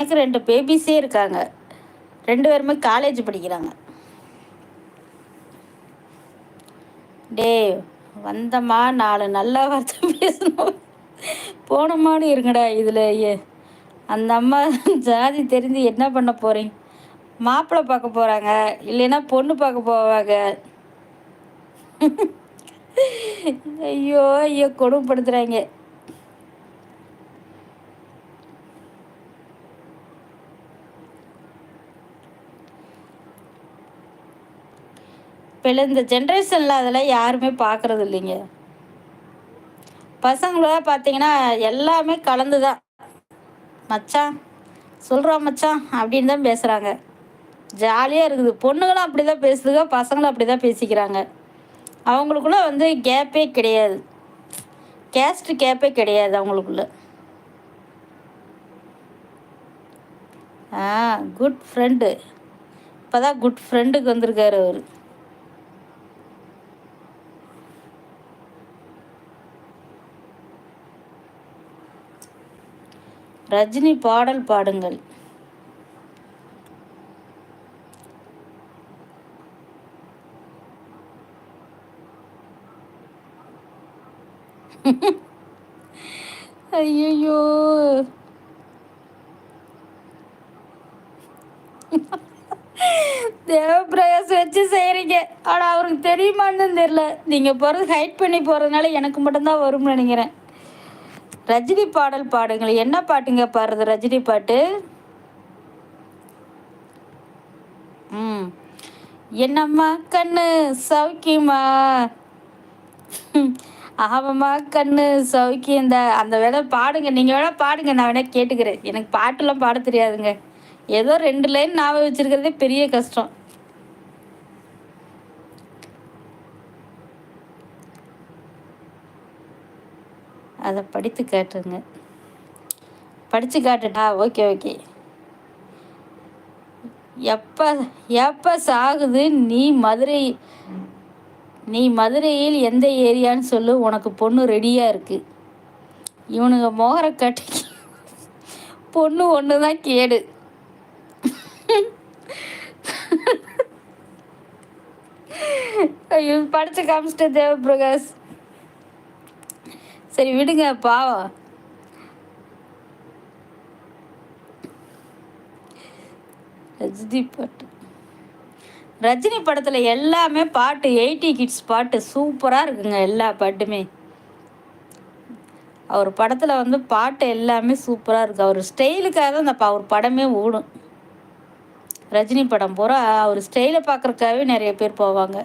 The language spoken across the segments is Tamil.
எனக்கு 2 பேபிஸே இருக்காங்க. 2 பேருமே காலேஜ் படிக்கிறாங்க. டேய் வந்தம்மா 4 நல்ல வார்த்தை பேசணும். போனோமான்னு இருங்கடா இதில். அந்த அம்மா ஜாதி தெரிஞ்சு என்ன பண்ண போகிறீங்க? மாப்பிள்ளை பார்க்க போகிறாங்க, இல்லைன்னா பொண்ணு பார்க்க போவாங்க. ஐயோ ஐயோ கொடுமைப்படுத்துகிறாங்க. இப்போ இந்த ஜென்ரேஷனில் அதெல்லாம் யாருமே பார்க்குறது இல்லைங்க. பசங்கள பார்த்தீங்கன்னா எல்லாமே கலந்து தான். மச்சான் சொல்கிறோம் மச்சான் அப்படின்னு தான் பேசுகிறாங்க. ஜாலியாக இருக்குது. பொண்ணுங்களும் அப்படி தான் பேசுதுங்க, பசங்களும் அப்படி தான் பேசிக்கிறாங்க. அவங்களுக்குள்ள வந்து கேப்பே கிடையாது. கேஸ்ட் கேப்பே கிடையாது அவங்களுக்குள்ள. Good friend. இப்போ தான் குட் ஃப்ரெண்டுக்கு வந்திருக்காரு அவர். ரஜினி பாடல் பாடுங்கள். ஐயோ தேவப்பிரகாஷ் வச்சு செய்கிறீங்க. ஆனால் அவருக்கு தெரியுமான்னு தெரியல. நீங்கள் போகிறது ஹைட் பண்ணி போகிறதுனால எனக்கு மட்டும்தான் வரும்னு நினைக்கிறேன். ரஜினி பாடல் பாடுங்கள். என்ன பாட்டுங்க பாடுறது ரஜினி பாட்டு? என்னம்மா கண்ணு சௌக்கியமா? ஆமாம்மா கண்ணு சௌக்கியம். அந்த வேலை பாடுங்க. நீங்கள் வேணா பாடுங்க, நான் வேணா கேட்டுக்கிறேன். எனக்கு பாட்டுலாம் பாட தெரியாதுங்க. ஏதோ 2 லைன் ஞாபகம் வச்சிருக்கிறதே பெரிய கஷ்டம். அதை படித்து காட்டுங்க. படித்து காட்டுட்டா? Okay okay. எப்போ சாகுது? நீ மதுரையில் எந்த ஏரியான்னு சொல்லு, உனக்கு பொண்ணு ரெடியாக இருக்குது. இவனுங்க மோகர கட்டி பொண்ணு ஒன்று தான் கேடு. ஐயோ படித்து காமிச்சிட்டு தேவப்பிரகாஷ். சரி விடுங்க பாவம். ரஜினி பாட்டு, ரஜினி படத்தில் எல்லாமே பாட்டு 80 கிட்ஸ் பாட்டு சூப்பராக இருக்குங்க. எல்லா பாட்டுமே அவர் படத்தில் வந்து பாட்டு எல்லாமே சூப்பராக இருக்குது. அவர் ஸ்டைலுக்காக தான் அந்த அவர் படமே ஓடும். ரஜினி படம் பூரா அவர் ஸ்டைலை பார்க்குறக்காகவே நிறைய பேர் போவாங்க.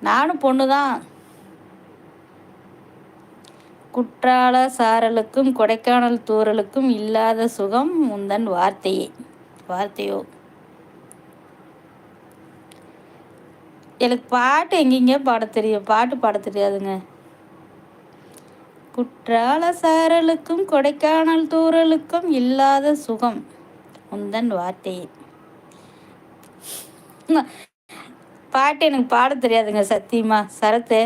நானும் பொண்ணு தான். குற்றால சாரலுக்கும் கொடைக்கானல் தூரலுக்கும் இல்லாத சுகம் உந்தன் வார்த்தையோ. எனக்கு பாட்டு எங்கெங்க பாட தெரியும்? பாட்டு பாட தெரியாதுங்க. குற்றால சாரலுக்கும் கொடைக்கானல் தூரலுக்கும் இல்லாத சுகம் உந்தன் வார்த்தையே. பாட்டு எனக்கு பாட தெரியாதுங்க சத்தியமா. சரத்து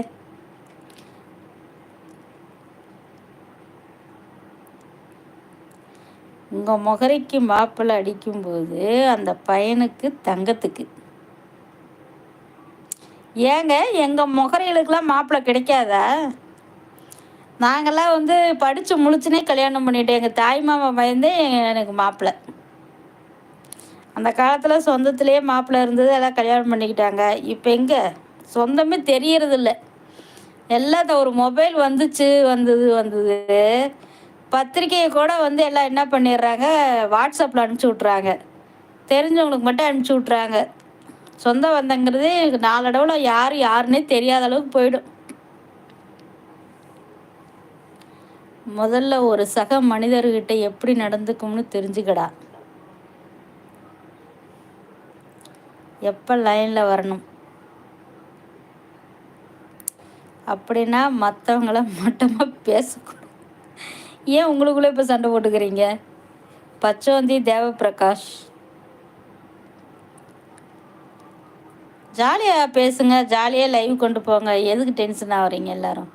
உங்கள் முகரைக்கு மாப்பிள்ளை அடிக்கும்போது அந்த பையனுக்கு தங்கத்துக்கு. ஏங்க எங்கள் முகரைகளுக்கெல்லாம் மாப்பிள்ளை கிடைக்காதா? நாங்கள்லாம் வந்து படித்து முழிச்சுனே கல்யாணம் பண்ணிட்டோம். எங்கள் தாய் மாமா பயந்தே எனக்கு மாப்பிள்ளை. அந்த காலத்தில் சொந்தத்திலேயே மாப்பிள்ளை இருந்தது, எல்லாம் கல்யாணம் பண்ணிக்கிட்டாங்க. இப்போ எங்கே சொந்தமே தெரியறதில்ல. எல்லாம் ஒரு மொபைல் வந்தது. பத்திரிக்கையை கூட வந்து எல்லாம் என்ன பண்ணிடுறாங்க, வாட்ஸ்அப்பில் அனுப்பிச்சி விட்றாங்க. தெரிஞ்சவங்களுக்கு மட்டும் அனுப்பிச்சி விட்றாங்க. சொந்தம் வந்தங்கிறது நாளடைவில் யாருன்னே தெரியாத அளவுக்கு போயிடும். முதல்ல ஒரு சக மனிதர்கிட்ட எப்படி நடந்துக்கும்னு தெரிஞ்சுக்கடா. எப்போ லைனில் வரணும் அப்படின்னா மற்றவங்கள மட்டமாக பேசக்கூடாது. ஏன் உங்களுக்குள்ளே இப்போ சண்டை போட்டுக்கிறீங்க? பச்சோந்தி தேவப்பிரகாஷ். ஜாலியாக பேசுங்க, ஜாலியாக லைவ் கொண்டு போங்க. எதுக்கு டென்ஷன் ஆகுறீங்க எல்லாரும்?